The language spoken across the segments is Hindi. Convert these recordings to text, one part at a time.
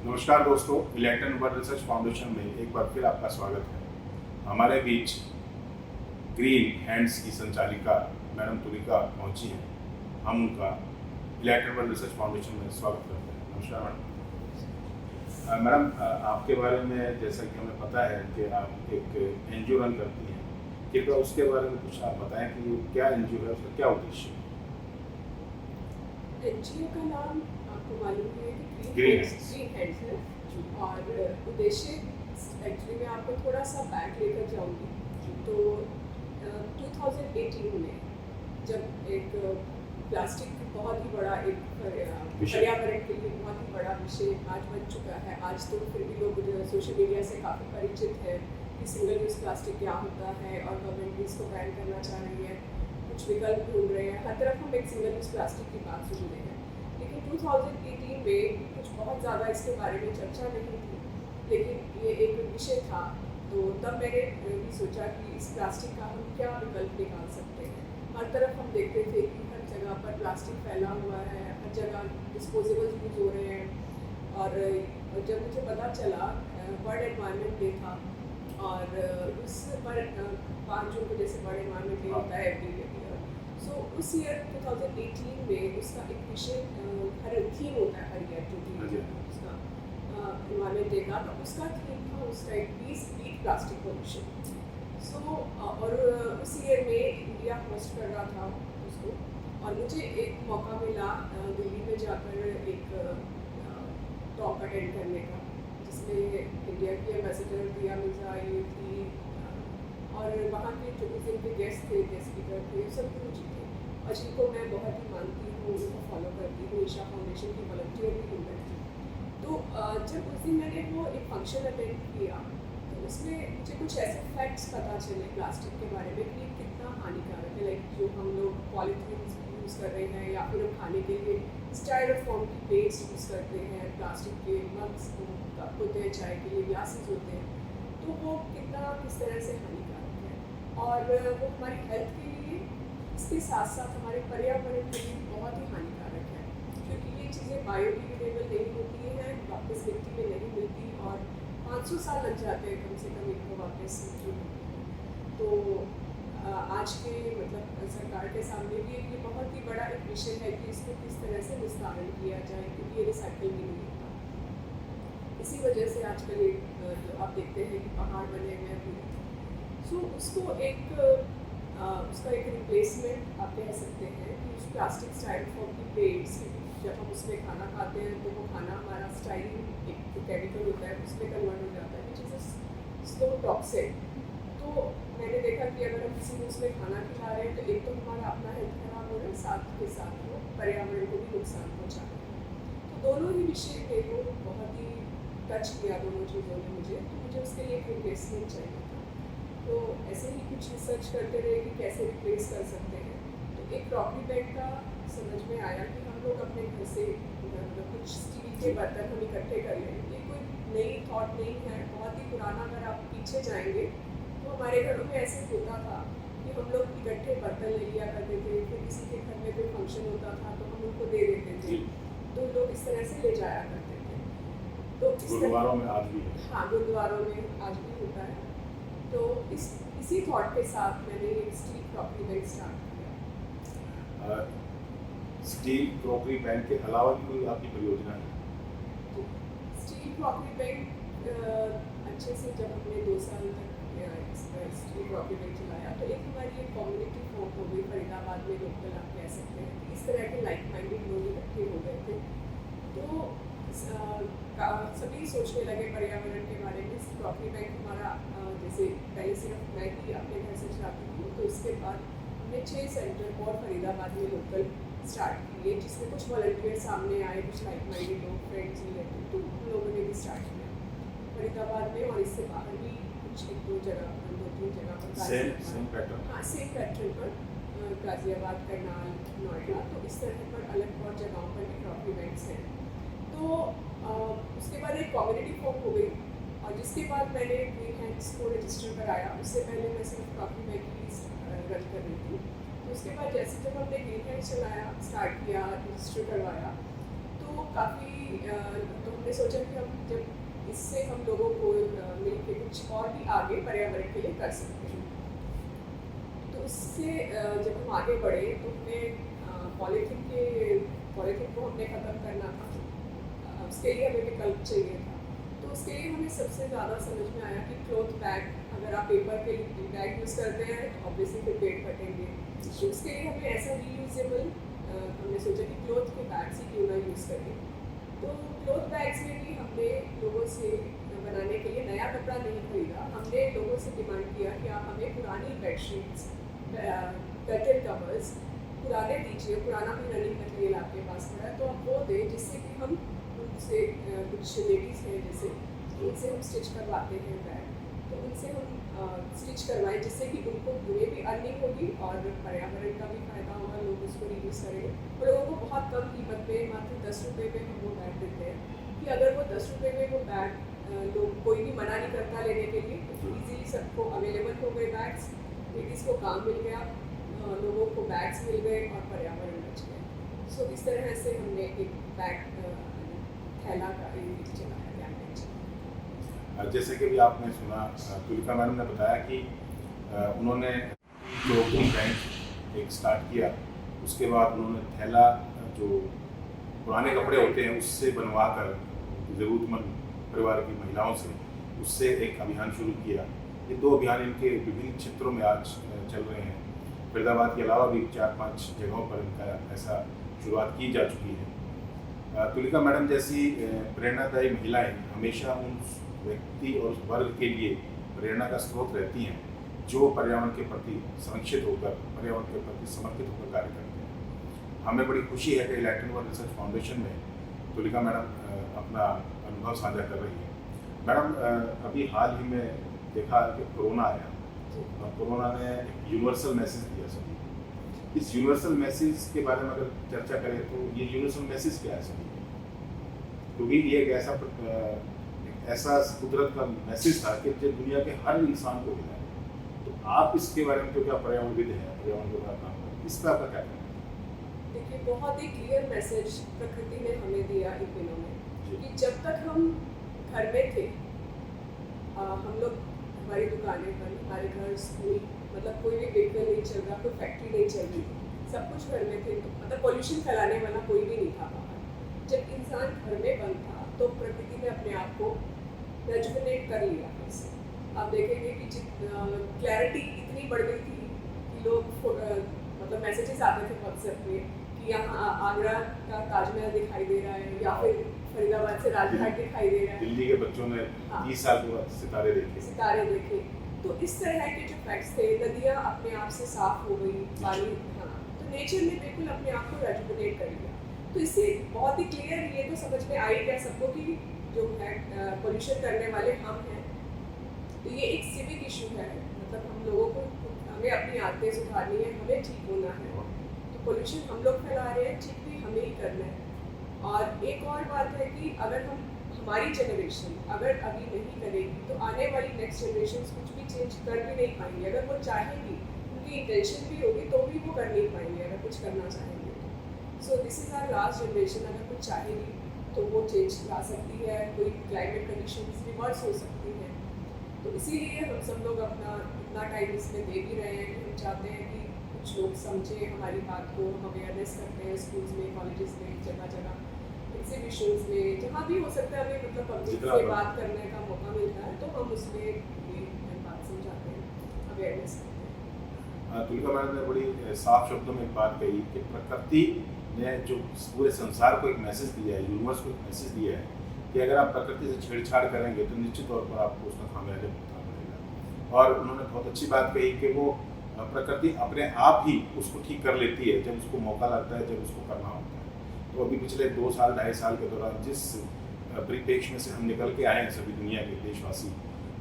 नमस्कार दोस्तों, इलेक्ट्रॉन वर्ल्ड रिसर्च फाउंडेशन में एक बार फिर आपका स्वागत है। हमारे बीच ग्रीन हैंड्स की संचालिका मैडम तुलिका पहुंची हैं। हम उनका इलेक्ट्रॉन वर्ल्ड रिसर्च फाउंडेशन में स्वागत करते हैं। नमस्कार मैडम। मैडम, आपके बारे में जैसा कि हमें पता है कि आप एक एनजीओ रन करती हैं, कृपया उसके बारे में कुछ आप बताएं कि क्या एनजीओ है, उसका क्या उद्देश्य है। एनजीओ का नाम आपको मालूम है कि ग्रीन हैंड्स है और उद्देश्य एक्चुअली मैं आपको थोड़ा सा बैक लेकर जाऊंगी। तो 2018 में जब एक प्लास्टिक बहुत ही बड़ा एक पर्यावरण के लिए बहुत ही बड़ा विषय आज बन चुका है। आज तो फिर भी लोग सोशल मीडिया से काफ़ी परिचित है कि सिंगल यूज़ प्लास्टिक क्या होता है और गवर्नमेंट भी इसको बैन करना चाह रही है, कुछ विकल्प ढूंढ रहे हैं। हर तरफ हम एक सिंगल यूज़ प्लास्टिक की बात सुन रहे हैं, लेकिन 2018 में कुछ बहुत ज़्यादा इसके बारे में चर्चा नहीं थी, लेकिन ये एक विषय था। तो तब मैंने भी सोचा कि इस प्लास्टिक का हम क्या विकल्प निकाल सकते हैं। हर तरफ हम देखते थे कि हर जगह पर प्लास्टिक फैला हुआ है, हर जगह डिस्पोजेबल्स यूज हो रहे हैं। और जब मुझे पता चला वर्ल्ड एनवायरनमेंट डे था और उस पर 5 जून को जैसे वर्ल्ड एनवायरनमेंट डे होता है एवरी ईयर, सो उस ईयर 2018 में उसका एक विषय हर थीम होता है हर ईयर जो भी उसका एनवायरनमेंट डे का, तो उसका थीम था उस टाइम बीट प्लास्टिक पोल्यूशन। सो और उस ईयर में इंडिया होस्ट कर रहा था उसको, और मुझे एक मौका मिला दिल्ली में जाकर एक टॉक अटेंड करने का, जिसमें इंडिया की एम्बेसडर दिया मिर्जा आई थी और वहाँ के जो उस दिन के गेस्ट थे, गेस्ट स्पीकर थे, सब गुरु जी थे और जिनको मैं बहुत ही मानती हूँ, उनको फॉलो करती हूँ। ईशा फाउंडेशन की वॉलंटियर भी हूँ मैं। तो जब उस दिन मैंने वो एक फंक्शन अटेंड किया तो उसमें मुझे कुछ ऐसे फैक्ट्स पता चले प्लास्टिक के बारे में कि ये कितना हानिकारक है। लाइक जो हम लोग पॉलीथीन यूज़ कर रहे हैं या फिर हम खाने के लिए स्टाइरोफोम की प्लेट्स यूज़ करते हैं, प्लास्टिक के मग्स कप होते हैं चाय के लिए, ग्लासेस होते हैं, तो वो किस तरह से हानिकारक है और वो हमारी हेल्थ के लिए, इसके साथ साथ हमारे पर्यावरण के लिए बहुत ही हानिकारक है, क्योंकि ये चीज़ें बायोडिग्रेडेबल नहीं होती हैं, वापस मिट्टी में नहीं मिलती और 500 साल लग जाते हैं कम से कम इनको वापस मिट्टी में। तो आज के मतलब सरकार के सामने भी ये बहुत ही बड़ा एक विषय है कि इसको किस तरह से निस्तारण किया जाए, क्योंकि ये रिसाइकिल भी नहीं होता। इसी वजह से आजकल जो आप देखते हैं कि पहाड़ बने हुए हैं, सो उसको उसका एक रिप्लेसमेंट आप कह सकते हैं कि उस प्लास्टिक स्टाइरोफोम की प्लेट्स, जब हम उसमें खाना खाते हैं तो वो खाना हमारा स्टाइलिन एक केमिकल होता है उसमें कन्वर्ट हो जाता है, विच इज़ स्लो टॉक्सिक। तो मैंने देखा कि अगर हम किसी को उसमें खाना खिला रहे हैं तो एक तो हमारा अपना हेल्थ खराब हो रहा है, साथ के साथ वो पर्यावरण को भी नुकसान पहुँचा रहे हैं। तो दोनों ही विषय मेरे को बहुत ही टच किया, दोनों चीज़ों ने मुझे, तो मुझे उसके लिए एक रिप्लेसमेंट चाहिए था। तो ऐसे ही कुछ रिसर्च करते रहे कि कैसे रिप्लेस कर सकते हैं। तो एक क्रॉकरी बैग का समझ में आया कि हम लोग अपने घर से मतलब कुछ स्टील के बर्तन हम इकट्ठे कर लें। ये कोई नई थॉट नहीं है, बहुत ही पुराना। अगर आप पीछे जाएंगे तो हमारे घरों में ऐसे होता था कि हम लोग इकट्ठे बर्तन ले लिया करते थे, फिर किसी के घर में कोई फंक्शन होता था तो हम उनको दे देते थे, तो लोग इस तरह से ले जाया करते थे। तो गुरुद्वारों में आज भी है। हाँ, गुरुद्वारों में आज भी होता है। तो इसी थॉट के साथ मैंने एक स्टील क्रॉकरी बैग स्टार्ट किया। स्टील क्रॉकरी बैग के अलावा भी कोई आपकी परियोजना है? तो स्टील क्रॉकरी बैग अच्छे से जब हमने 2 साल तक स्टील क्रॉकरी बैग चलाया तो एक हमारी एक कम्युनिटी फॉर्म हो गई फरीदाबाद में, लोकल आप कह सकते हैं। इस तरह के लाइक माइंडेड लोग इकट्ठे हो गए थे, तो सभी सोचने लगे पर्यावरण के बारे में। क्रॉकरी बैग हमारा जैसे पहले सिर्फ मैं ही अपने घर से चलाती थी, तो इसके बाद हमने 6 सेंटर और फरीदाबाद में लोकल स्टार्ट किए, जिसमें कुछ वॉलंटियर सामने आए, कुछ लाइक माइंडेड लोग, फ्रेंड्स रिलेटिव, तो उन लोगों ने भी स्टार्ट किया फरीदाबाद में और इससे बाहर भी कुछ 2-3 जगह पर। Same pattern? हाँ, सेम पैटर्न पर गाजियाबाद, करनाल, नोएडा, तो इस तरह पर अलग और जगहों पर भी क्रॉकरी बैग्स हैं। तो उसके बाद एक कम्युनिटी फॉर्म हो गई और जिसके बाद मैंने ग्रीन हैंड्स को रजिस्टर कराया। उससे पहले मैं सिर्फ क्रॉकरी बैग की रन कर रही थी। तो उसके बाद जैसे जब हमने ग्रीन हैंड्स चलाया, स्टार्ट किया, रजिस्टर करवाया, तो काफ़ी तो हमने सोचा कि हम जब इससे हम लोगों को मिलकर कुछ और भी आगे पर्यावरण के लिए कर सकते हैं। तो उससे जब हम आगे बढ़े तो हमें पॉलीथीन को हमने ख़त्म करना था। उसके लिए हमें विकल्प चाहिए था। तो उसके लिए हमें सबसे ज़्यादा समझ में आया कि क्लॉथ बैग, अगर आप पेपर के बैग यूज़ करते हैं तो ऑब्वियसली फिर पेड़ कटेंगे। तो उसके लिए हमें ऐसा रीयूजेबल हमने सोचा कि क्लॉथ के बैग्स ही क्यों ना यूज़ करें। तो क्लॉथ बैग्स में भी हमने लोगों से बनाने के लिए नया कपड़ा नहीं खरीदा। हमने लोगों से डिमांड किया कि आप हमें पुरानी बेडशीट्स, कर्टेन कवर्स पुराने दीजिए, पुराना भी रनिंग मटेरियल आपके पास पड़ा है तो आप वो दें, जिससे कि हम उनसे कुछ लेडीज़ हैं जैसे उनसे हम स्टिच करवाते हैं बैग, तो उनसे हम स्टिच करवाएं जिससे कि उनको उन्हें भी अर्निंग होगी और पर्यावरण का भी फायदा होगा, लोग उसको रीयूज़ करेंगे। और लोगों को बहुत कम कीमत में, मात्र 10 रुपये में हम वो बैग देते हैं कि अगर वो 10 रुपये में वो बैग लोग कोई भी मना नहीं करता लेने के लिए, तो ईजीली सबको अवेलेबल हो गए बैग्स, लेडीज़ को काम मिल गया, लोगों को बैग्स मिल गए और पर्यावरण बच गया। सो इस तरह से हमने एक बैग थैला का चलाया कैंपेन। जैसे कि भी आपने सुना, तुलिका मैडम ने बताया कि उन्होंने जो ग्रीन बैंक एक स्टार्ट किया, उसके बाद उन्होंने थैला जो पुराने कपड़े होते हैं उससे बनवा कर ज़रूरतमंद परिवार की महिलाओं से उससे एक अभियान शुरू किया। ये 2 अभियान इनके विभिन्न क्षेत्रों में आज चल रहे हैं। फरीदाबाद के अलावा भी 4-5 जगहों पर इनका ऐसा शुरुआत की जा चुकी है। तुलिका मैडम जैसी प्रेरणादायी महिलाएं हमेशा उन व्यक्ति और उस वर्ग के लिए प्रेरणा का स्रोत रहती हैं जो पर्यावरण के प्रति संरक्षित होकर, पर्यावरण के प्रति समर्पित होकर कार्य करते हैं। हमें बड़ी खुशी है कि लैटिन वर्ल्ड रिसर्च फाउंडेशन में तुलिका मैडम अपना अनुभव साझा कर रही है। मैडम, अभी हाल ही में देखा कि कोरोना आया और कोरोना ने एक यूनिवर्सल मैसेज दिया सभी। इस यूनिवर्सल मैसेज के बारे में अगर चर्चा करें तो ये यूनिवर्सल मैसेज क्या है सभी, क्योंकि ये एक ऐसा कुदरत का मैसेज था कि जो दुनिया के हर इंसान को मिला है। तो आप इसके बारे में, जो क्या पर्यावरणविद है, पर्यावरण के बारे में इस पर आपका क्या कहना है? देखिए, बहुत ही क्लियर मैसेज प्रकृति ने हमें दिया इन दिनों में कि जब तक हम घर में थे, हम लोग हमारी दुकानें पर, हमारे घर, स्कूल, मतलब कोई भी व्हीकल नहीं चल रहा, कोई फैक्ट्री नहीं चल रही, सब कुछ घर में थे, तो मतलब पोल्यूशन फैलाने वाला कोई भी नहीं था बाहर। जब इंसान घर में बंद था तो प्रकृति ने अपने आप को रेजुविनेट कर लिया है इससे। आप देखेंगे कि क्लैरिटी इतनी बढ़ गई थी कि लोग मतलब मैसेजेस आते थे व्हाट्सएप में कि यहाँ आगरा का ताजमहल दिखाई दे रहा है या फिर फरीदाबाद से राजघाट दिखाई दे रहा है। दिल्ली के बच्चों ने 30 साल के बाद सितारे देखे। तो इस तरह के जो फैक्ट्स थे, नदियाँ अपने आप से साफ हो गई, पानी, हाँ, तो नेचर ने बिल्कुल अपने आप को रेजुविनेट कर लिया। तो इससे बहुत ही क्लियर ये तो समझ में आ ही गया सबको कि जो है पोल्यूशन करने वाले हम हैं। तो ये एक सिविक इशू है, मतलब हम लोगों को, हमें अपनी आदतें सुधारनी है, हमें ठीक होना है। तो पोल्यूशन हम लोग फैला रहे हैं, ठीक भी हमें ही करना है। और एक और बात है कि अगर हमारी जनरेशन अगर अभी नहीं करेगी तो आने वाली नेक्स्ट जनरेशन कुछ भी चेंज कर भी नहीं पाएंगे। अगर वो चाहेंगी, उनकी इंटेंशन भी होगी तो भी वो कर नहीं पाएंगे अगर कुछ करना चाहेंगे तो। So this is our last generation, अगर कुछ चाहेगी तो वो चेंज ला सकती है, कोई क्लाइमेट कंडीशंस रिवर्स हो सकती हैं। तो इसीलिए हम सब लोग अपना इतना टाइम इसमें दे भी रहे हैं कि हम चाहते हैं कि कुछ लोग समझें हमारी बात को। हम अवेयरनेस करते हैं स्कूल्स में, कॉलेजेस में, जगह जगह एग्जीबिशंस में, जहाँ भी हो सकता है हमें मतलब पब्लिक से बात करने का मौका मिलता है तो हम उसमें ये बात समझाते हैं, अवेयरनेस करते हैं। तुलिका मैडम ने बड़ी साफ शब्दों में एक बात कही कि प्रकृति ने जो पूरे संसार को एक मैसेज दिया है, यूनिवर्स को एक मैसेज दिया है कि अगर आप प्रकृति से छेड़छाड़ करेंगे तो निश्चित तौर पर आपको उसका खामियाजा भुगतना पड़ेगा। और उन्होंने बहुत अच्छी बात कही कि वो प्रकृति अपने आप ही उसको ठीक कर लेती है जब उसको मौका लगता है, जब उसको करना होता है। तो अभी पिछले 2 साल 2.5 साल के दौरान जिस परिप्रेक्ष्य में से हम निकल के आए हैं सभी दुनिया के देशवासी,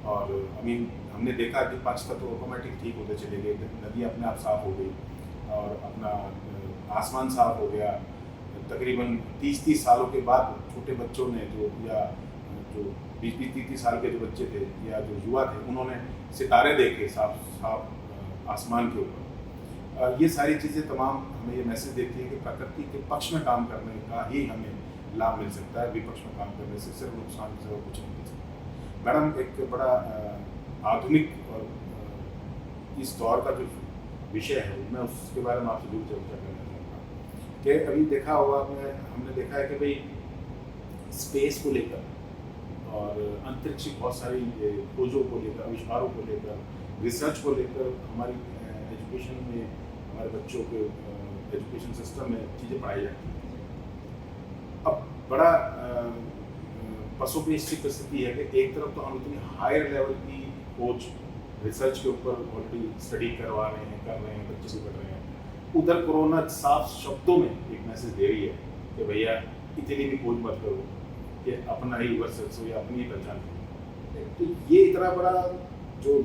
और हमने देखा कि 5 तत्व ऑटोमेटिक ठीक होते चले गए, नदियाँ अपने आप साफ हो गई और अपना आसमान साफ हो गया। तकरीबन 30-30 सालों के बाद छोटे बच्चों ने जो 20-30 साल के जो बच्चे थे या जो युवा थे, उन्होंने सितारे देखे साफ आसमान के ऊपर। ये सारी चीज़ें तमाम हमें ये मैसेज देती है कि प्रकृति के पक्ष में काम करने का ही हमें लाभ मिल सकता है, विपक्ष में काम करने से सिर्फ नुकसान की कुछ नहीं मिल सकता। मैडम, एक बड़ा आधुनिक और इस दौर का जो विषय है, मैं उसके बारे में आपसे जरूर चर्चा करना चाहूँगा कि अभी देखा होगा, हमने देखा है कि भाई स्पेस को लेकर और अंतरिक्ष की बहुत सारी खोजों को लेकर, आविष्कारों को लेकर, रिसर्च को लेकर हमारी एजुकेशन में, हमारे बच्चों के एजुकेशन सिस्टम में चीज़ें पढ़ाई जाती हैं। अब बड़ा पसोपेश की परिस्थिति है कि एक तरफ तो हम इतनी हायर लेवल की खोज रिसर्च के ऊपर ऑलरेडी स्टडी करवा रहे हैं, कर रहे हैं, बच्चे से पढ़ रहे हैं, उधर कोरोना साफ शब्दों में एक मैसेज दे रही है कि भैया इतनी भी खोज मत करो, कि अपना ही वर्सेस या अपनी ही पहचान करो। तो ये इतना बड़ा जो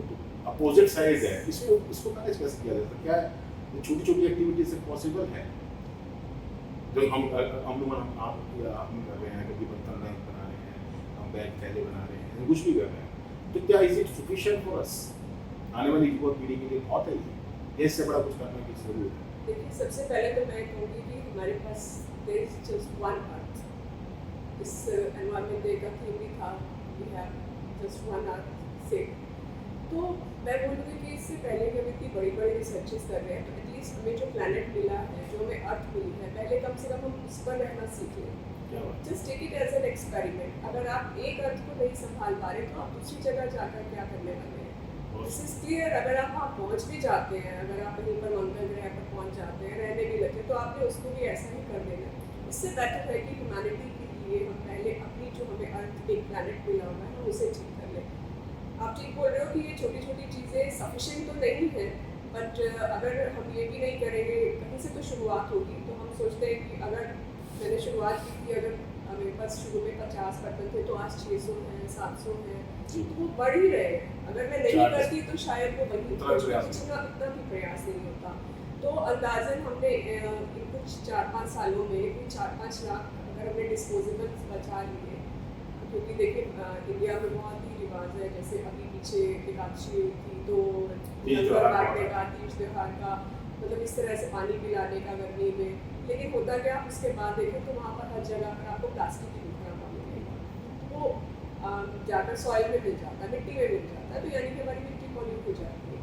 अपोजिट साइड है, इसको मैनेज कैसे किया जाता है? क्या ये छोटी छोटी एक्टिविटी से पॉसिबल है जो हम आप कर रहे हैं, कभी बर्तन नहीं बना रहे हैं, हम बैग थैले बना रहे हैं, कुछ भी कर रहे हैं, तो क्या is it sufficient for us? आने वाली युवा पीढ़ी के लिए बहुत है ये, इससे बड़ा कुछ करने की जरूरत है। देखिए, सबसे पहले तो मैं कहूँगी कि हमारे पास there is just one Earth. इस एनवायरनमेंट डे का थीम भी था we have just one Earth से। तो मैं बोलूँगी कि इससे पहले कि हम इतनी बड़ी बड़ी रिसर्चेस कर रहे हैं, तो एटलीस्ट हमें जो प्लैनेट मिला है, जो हमें अर्थ मिली है, पहले कम से कम हम उस पर रहना सीख लें। Just take it as an experiment. अगर आप एक अर्थ को नहीं संभाल पा रहे तो आप दूसरी जगह जाकर क्या करने वाले हैं? This is clear. अगर आप वहाँ पहुँच भी जाते हैं, अगर आप कहीं पर मंगल ग्रह पर पहुँच जाते हैं, रहने भी लगे, तो आपने उसको भी ऐसा ही कर देना। इससे बेटर है कि ह्यूमैनिटी के लिए हम पहले अपनी जो हमें अर्थ एक प्लैनेट मिला हुआ है, हम उसे ठीक कर लें। आप ठीक बोल रहे हो कि ये छोटी छोटी चीज़ें सफिशिएंट तो नहीं है, बट अगर हम ये भी नहीं करेंगे, कहीं से तो शुरुआत होगी। तो हम सोचते हैं कि अगर मैंने शुरुआत की थी, अगर मेरे पास शुरू में 50 बर्तन थे तो आज 600 हैं, 700 हैं, तो वो बढ़ ही रहे हैं। अगर मैं नहीं करती तो शायद वो वही इतना भी प्रयास नहीं होता। तो अंदाजन हमने इन कुछ 4-5 सालों में 4-5 लाख अगर हमने डिस्पोजेबल्स बचा लिए, क्योंकि देखिए इंडिया में बहुत ही रिवाज है, जैसे अभी पीछे एकादशी थी तो लंगर बांटने का, तीज त्योहार का, मतलब इस तरह से पानी पिलाने का गर्मी में। लेकिन होता क्या, उसके बाद देखें तो वहाँ पर हर जगह पर आपको प्लास्टिक ही दिखना मिलेगा। वो ज़्यादा सॉइल में मिल जाता है, मिट्टी में मिल जाता है, तो यानी कि हमारी मिट्टी पॉल्यूट हो जाती है।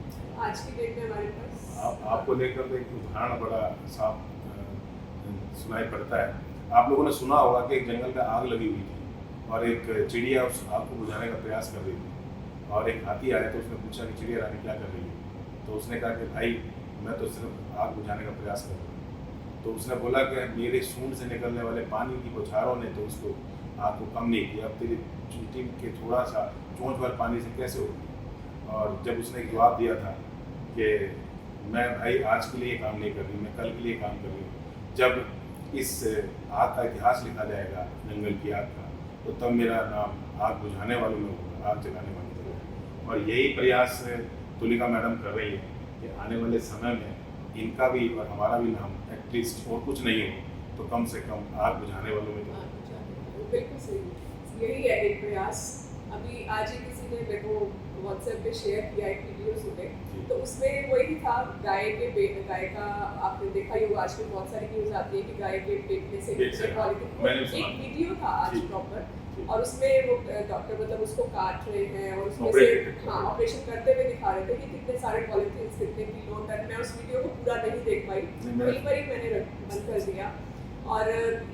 आज की डेट में हमारे पास आपको लेकर तो एक उदाहरण बड़ा साफ सुनाई पड़ता है। आप लोगों ने सुना होगा कि एक जंगल में आग लगी हुई थी और एक चिड़िया उस आग को बुझाने का प्रयास कर रही थी, और एक हाथी आया तो उसने पूछा कि चिड़िया रानी क्या कर रही है? तो उसने कहा कि भाई मैं तो सिर्फ आग बुझाने का प्रयास कर रहा हूँ। तो उसने बोला कि मेरे सूंड से निकलने वाले पानी की बौछारों ने तो उसको आग को कम नहीं किया, अब तेरी चींटी के थोड़ा सा चोंच भर पानी से कैसे होगी? और जब उसने एक जवाब दिया था कि मैं भाई आज के लिए काम नहीं कर रही, मैं कल के लिए काम कर रही हूँ, जब इस आग का इतिहास लिखा जाएगा जंगल की आग का, तो तब मेरा नाम आग बुझाने वालों में होगा, आग जगाने वालों में होगा। और यही प्रयास तुलिका मैडम कर रही है कि आने वाले समय में इनका भी और हमारा भी नाम एटलीस्ट और कुछ नहीं हो तो कम से कम आग बुझाने वालों में तो। बिल्कुल सही, यही है एक प्रयास। अभी आज ही किसी ने मेरे को व्हाट्सएप पे शेयर किया एक वीडियो सुबह, तो उसमें वही था गाय का, आपने देखा ही होगा आजकल बहुत सारी न्यूज़ आती है कि गाय के पेट में से एक वीडियो था आज प्रॉपर, और उसमें वो डॉक्टर मतलब उसको काट रहे हैं और उसमें से ऑपरेशन करते हुए दिखा रहे थे कि कितने सारे पॉलिथीन, कितने किलो तक। मैं उस वीडियो को पूरा नहीं देख पाई, वहीं पर ही मैंने बंद कर दिया और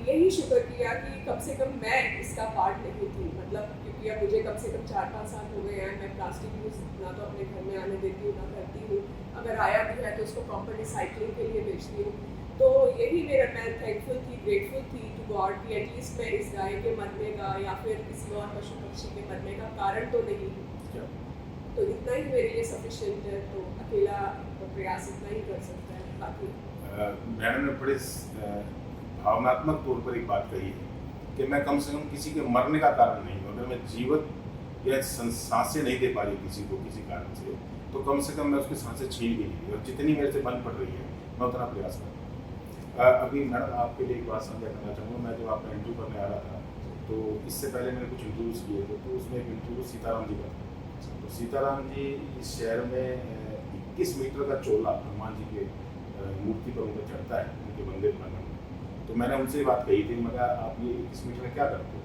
यही शुक्र किया कि कम से कम मैं इसका पार्ट नहीं थी। मतलब क्योंकि अब मुझे कम से कम 4-5 साल हो गए हैं, मैं प्लास्टिक यूज़ ना तो अपने घर में आने देती हूँ ना करती हूँ, अगर आया भी है तो उसको प्रॉपर रिसाइकलिंग के लिए बेचती हूँ। तो यही मेरा, मैं थैंकफुल थी, ग्रेटफुल थी टू गॉड कि एटलीस्ट मैं इस गाय के मरने का या फिर किसी और पशु पक्षी के मरने का कारण तो नहीं हूँ। तो इतना ही मेरे लिए सफिशिएंट है, तो अकेला प्रयास इतना ही कर सकता है। बाकी मैडम ने बड़े भावनात्मक तौर पर एक बात कही है कि मैं कम से कम किसी के मरने का कारण नहीं हूँ। अगर मैं जीवित या सांसें नहीं दे पा रही किसी को किसी कारण से, तो कम से कम मैं उसकी सांसें छीन भी नहीं, और जितनी मेरे से बंद पड़ रही है मैं उतना प्रयास करूँ। अभी मैडम आपके लिए एक बात समझा करना चाहूँगा। मैं जब आपका इंटरव्यू करने आ रहा था तो इससे पहले मैंने कुछ इंटरव्यूज़ किए थे, तो उसमें एक इंटरव्यू सीताराम जी का था। तो सीताराम जी इस शहर में 21 मीटर का चोला हनुमान जी के मूर्ति पर उनका चढ़ता है, उनके मंदिर पर। तो तो मैंने उनसे ये बात कही थी, मैं कहा आप ये 21 मीटर में क्या करते हो?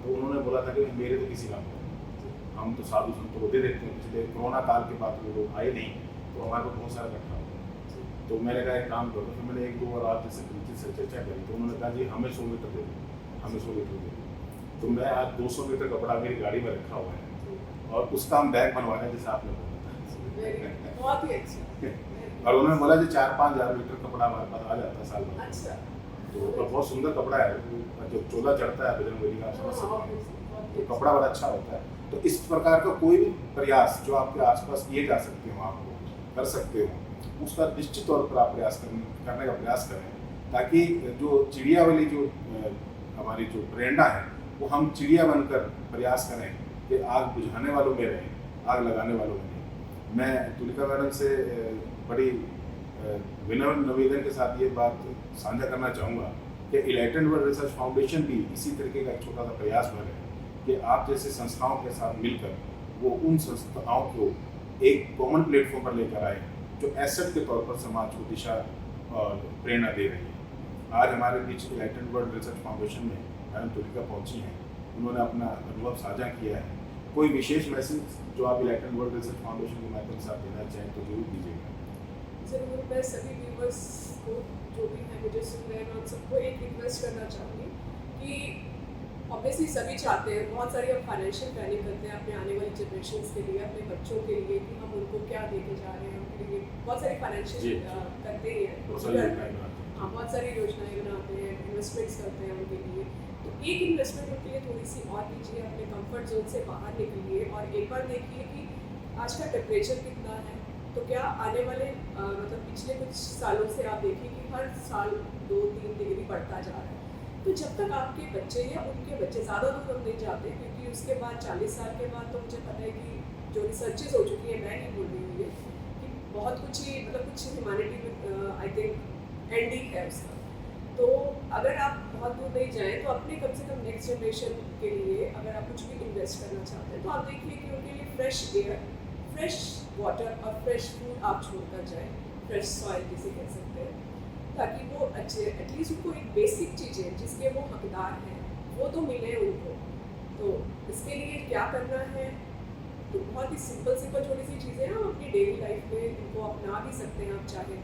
तो उन्होंने बोला था कि मेरे तो किसी काम में नहीं। हम तो साधु संतों को दे देते हैं, पिछले कोरोना काल के बाद वो लोग आए नहीं, तो हमारे को बहुत सारा इकट्ठा हो। तो मैंने कहा एक काम करो, फिर मैंने 1-2 बार आपसे प्रीति से चर्चा करी, तो उन्होंने कहा जी हमें 100 मीटर दे दो, हमें 100 मीटर दे दो। तो मैं आज 200 मीटर कपड़ा मेरी गाड़ी में रखा हुआ है और उसका हम बैग बनवा रहे हैं, जैसे आपने बोला बहुत ही अच्छा। और उन्होंने बोला जी 4-5 हज़ार मीटर कपड़ा हमारे पास आ जाता है साल भर। अच्छा, तो बहुत सुंदर कपड़ा है, जो चोला चढ़ता है बजरंगबली का, आप समझ सकते हैं, तो कपड़ा बड़ा अच्छा होता है। तो इस प्रकार का कोई भी प्रयास जो आपके आसपास किए जा सकते हो, आपको कर सकते हो, उसका निश्चित तौर पर आप करने का प्रयास करें, ताकि जो चिड़िया वाली जो हमारी जो प्रेरणा है, वो हम चिड़िया बनकर प्रयास करें कि आग बुझाने वालों में रहें, आग लगाने वालों में नहीं। मैं तुलिका मैडम से बड़ी विनम्र निवेदन के साथ ये बात साझा करना चाहूँगा कि इलाइटेड वर्ल्ड रिसर्च फाउंडेशन भी इसी तरीके का एक छोटा सा प्रयास में है कि आप जैसे संस्थाओं के साथ मिलकर वो उन संस्थाओं को एक कॉमन प्लेटफॉर्म पर लेकर आए जो एसेट के तौर पर समाज को दिशा और प्रेरणा दे रही है। आज हमारे बीच इलाइटेड वर्ल्ड रिसर्च फाउंडेशन में मैडम तुलिका पहुँची हैं, उन्होंने अपना अनुभव साझा किया है। कोई विशेष मैसेज जो आप इलाइटेड वर्ल्ड रिसर्च फाउंडेशन के माध्यम से आप देना चाहें तो जरूर दीजिएगा। ज़रूर, मैं सभी व्यूवर्स को जो भी हैं मुझे सुन रहे हैं, मैं उन सबको एक रिक्वेस्ट करना चाहूँगी कि ऑब्वियसली सभी चाहते हैं, बहुत सारी हम फाइनेंशियल प्लानिंग करते हैं अपने आने वाली जनरेशन के लिए, अपने बच्चों के लिए कि हम उनको क्या देके जा रहे हैं, उनके लिए बहुत सारी फाइनेंशियल करते ही हैं। हाँ, बहुत सारी योजनाएं बनाते हैं, इन्वेस्टमेंट्स करते हैं उनके लिए। तो एक इन्वेस्टमेंट उनके लिए थोड़ी सी और कीजिए, अपने कंफर्ट जोन से बाहर निकलिए और एक बार देखिए कि आज का टेम्परेचर कितना है। तो क्या आने वाले मतलब पिछले कुछ सालों से आप देखिए कि हर साल 2-3 डिग्री बढ़ता जा रहा है। तो जब तक आपके बच्चे या उनके बच्चे, ज़्यादा दूर हम नहीं जाते, क्योंकि उसके बाद 40 साल के बाद तो मुझे पता है कि जो रिसर्चेज हो चुकी है, मैं नहीं बोल रही हूँ ये, कि बहुत कुछ ही मतलब कुछ ह्यूमैनिटी में आई थिंक एंडिंग है उसका। तो अगर आप बहुत दूर नहीं जाएँ तो अपने कम से कम नेक्स्ट जनरेशन के लिए अगर आप कुछ भी इन्वेस्ट करना चाहते हैं तो आप देखिए कि उनके लिए फ्रेश एयर, फ्रेश वाटर और फ्रेश फूड आप छोड़कर जाएँ, फ्रेश सॉइल जिसे कह सकते हैं, ताकि वो अच्छे एटलीस्ट उनको एक बेसिक चीज़ें जिसके वो हकदार हैं वो तो मिले उनको। तो इसके लिए क्या करना है, तो बहुत ही सिंपल छोटी सी चीज़ें हैं, हम अपनी डेली लाइफ में इनको अपना भी सकते हैं आप चाहें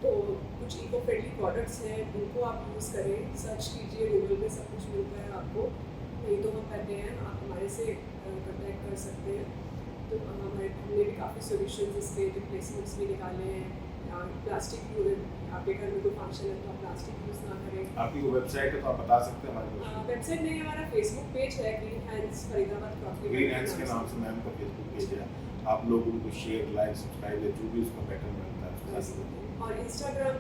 तो कुछ इको फ्रेंडली प्रोडक्ट्स हैं, उनको आप यूज़ करें, सर्च कीजिए गूगल में, सब कुछ मिलता है आपको। नहीं तो हम कहते हैं आप हमारे से कॉन्टैक्ट कर सकते हैं। तो हमने भी काफ़ी सॉल्यूशंस इसके रिप्लेसमेंट्स भी निकाले हैं। प्लास्टिक आपके घर में कोई फंक्शन है तो आप प्लास्टिक यूज़ ना करें। आपकी वो वेबसाइट है तो आप बता सकते हैं हमारे को? वेबसाइट नहीं, हमारा फेसबुक पेज है green hands Faridabad crockery. Green hands के नाम से मैम का फेसबुक पेज है, आप लोग उनको शेयर, लाइक, सब्सक्राइब या जो भी उसका पैटर्न बनता है। और इंस्टाग्राम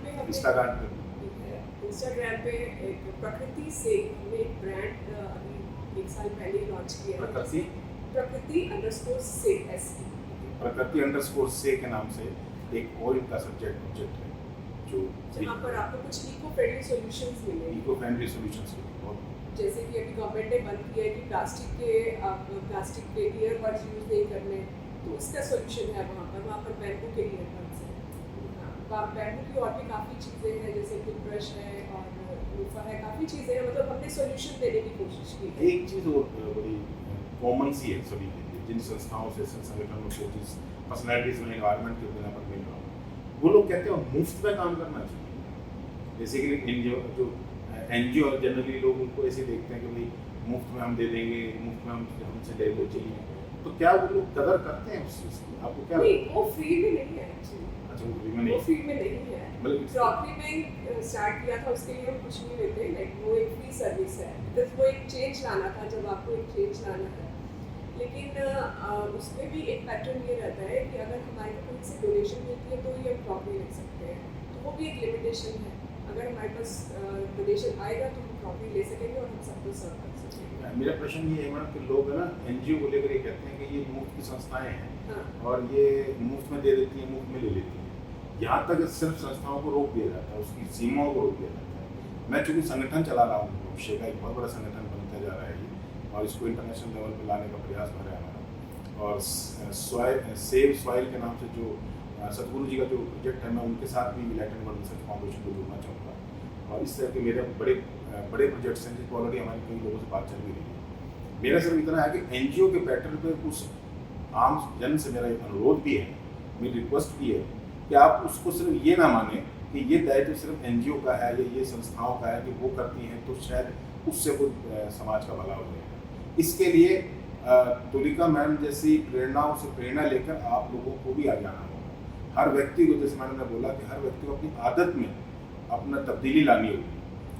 पे एक प्रकृति से हमने एक ब्रांड अभी 1 साल पहले लॉन्च किया है, प्रकृति_से SE, प्रकृति_से के नाम से एक ऑयल का ऑब्जेक्ट है जो जहाँ पर आपको कुछ इको फ्रेंडली सॉल्यूशंस मिलेंगे। इको फ्रेंडली सॉल्यूशंस बहुत, जैसे कि अभी गवर्नमेंट ने बंद किया है कि प्लास्टिक के ईयरबड्स यूज़ नहीं करने, तो उसका सॉल्यूशन है वहाँ पर बैम्बू के ईयरबड्स हैं। बैम्बू की और भी काफ़ी चीज़ें हैं, जैसे टूथब्रश है और लूफा है, काफ़ी चीज़ें हैं, मतलब हमने सॉल्यूशन देने की कोशिश की है। एक चीज़ और बड़ी कॉमन सी है सभी के लिए, जिन संस्थाओं से संगठनों से जिस पर्सनैलिटीज में एनवायरनमेंट के बिना पर मिल रहा हूँ, वो लोग कहते हैं मुफ्त में काम करना चाहिए। बेसिकली जो NGO और जनरली लोग उनको ऐसे देखते हैं कि भाई मुफ्त में हम दे देंगे, मुफ्त में हमसे ले लो चाहिए, तो क्या वो लोग कदर करते हैं उस चीज़ की? आपको क्या नहीं, वो फ्री में नहीं है एक्चुअली। अच्छा, वो फ्री में नहीं, वो फ्री में नहीं है। मतलब क्रॉकरी में स्टार्ट किया था, उसके लिए हम कुछ नहीं लेते, लाइक वो एक फ्री सर्विस है, बिकॉज वो एक चेंज लाना था, जब आपको एक चेंज लाना है। लेकिन उसमें भी एक पैटर्न ये रहता है कि अगर हमारे को कहीं से डोनेशन मिलती है तो ही हम क्रॉकरी ले सकते हैं, तो वो भी एक लिमिटेशन है। अगर हमारे पास डोनेशन आएगा तो हम क्रॉकरी ले सकेंगे और हम सबको सर्व कर सकेंगे। मेरा प्रश्न ये है मैडम कि लोग है ना NGO को लेकर ये कहते हैं कि ये मुफ्त की संस्थाएं हैं, हाँ। और ये मुफ्त में दे देती हैं, मुफ्त में ले लेती हैं। यहाँ तक सिर्फ संस्थाओं को रोक दिया जाता है, उसकी सीमाओं को रोक दिया जाता है। मैं चूँकि संगठन चला रहा हूँ, भविष्य का एक बहुत बड़ा संगठन बनता जा रहा है ये, और इसको इंटरनेशनल लेवल पर लाने का प्रयास हो रहा है हमारा। और सेव सॉइल के नाम से जो सतगुरु जी का जो प्रोजेक्ट है, मैं उनके साथ भी इलाइटेड वर्ल्ड रिसर्च फाउंडेशन को जोड़ना चाहूँगा। और इस तरह के मेरे बड़े बड़े प्रोजेक्ट्स हैं जिनको ऑलरेडी हमारी कई लोगों से बात चल भी रही है। मेरा सिर्फ इतना है कि एनजीओ के पैटर्न पे उस आम जन से मेरा एक अनुरोध भी है, मेरी रिक्वेस्ट भी है कि आप उसको सिर्फ ये ना माने कि ये दायित्व सिर्फ एनजीओ का है या ये संस्थाओं का है कि वो करती हैं तो शायद उससे कोई समाज का भला हो जाएगा। इसके लिए तुलिका मैम जैसी प्रेरणाओं से प्रेरणा लेकर आप लोगों को भी आगे आना होगा। हर व्यक्ति को, जैसे मैंने बोला कि हर व्यक्ति को अपनी आदत में अपना तब्दीली लानी होगी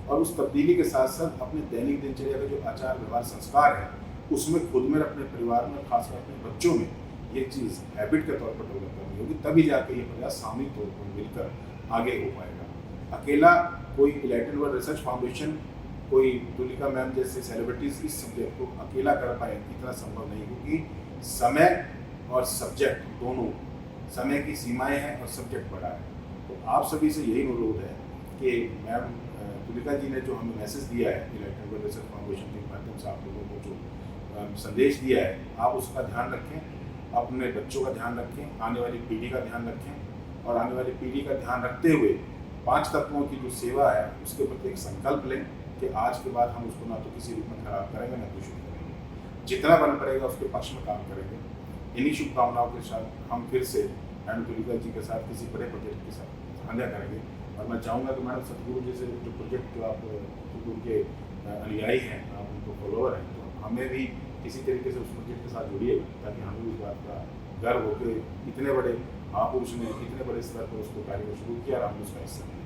और उस तब्दीली के साथ साथ अपने दैनिक दिनचर्या के जो आचार व्यवहार संस्कार है उसमें खुद में, अपने परिवार में, खासकर अपने बच्चों में ये चीज़ हैबिट के तौर पर डेवलप करनी होगी, तभी जाके ये प्रयास सामूहिक तौर पर मिलकर आगे हो पाएगा। अकेला कोई इलाइटन वर्ल्ड रिसर्च फाउंडेशन, कोई तुलिका मैम जैसे सेलिब्रिटीज इस सब्जेक्ट को अकेला कर पाए इतना संभव नहीं, क्योंकि समय और सब्जेक्ट दोनों, समय की सीमाएं हैं और सब्जेक्ट बड़ा है। तो आप सभी से यही अनुरोध है कि मैम तुलिका जी ने जो हमें मैसेज दिया है इलाइटन वर्ल्ड रिसर्च फाउंडेशन के माध्यम से आप लोगों को जो संदेश दिया है, आप उसका ध्यान रखें, अपने बच्चों का ध्यान रखें, आने वाली पीढ़ी का ध्यान रखें और आने वाली पीढ़ी का ध्यान रखते हुए 5 तत्वों की जो सेवा है उसके प्रति एक संकल्प लें कि आज के बाद हम उसको ना तो किसी रूप में खराब करेंगे ना दूषित करेंगे, जितना बन पड़ेगा उसके पक्ष में काम करेंगे। इन्हीं शुभकामनाओं के साथ हम फिर से मैडम तुलिका जी के साथ किसी बड़े प्रोजेक्ट के साथ साझा करेंगे और मैं चाहूँगा कि मैडम सतगुरु जी से जो प्रोजेक्ट जो आप उनके अनुयायी हैं, आप उनको फॉलोअर हैं, तो हमें भी किसी तरीके से उस प्रोजेक्ट के साथ जुड़िएगा ताकि हमें उस बात का गर्व हो कि इतने बड़े महापुरुष ने इतने बड़े स्तर पर उसको कार्य को शुरू किया और हमने उसका हिस्सा लिया।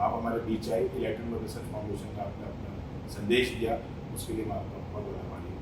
आप हमारे बीच आए, इलाइटन वर्ल्ड रिसर्च फाउंडेशन का आपने अपना संदेश दिया, उसके लिए मैं आपका बहुत बहुत आभारी हूँ।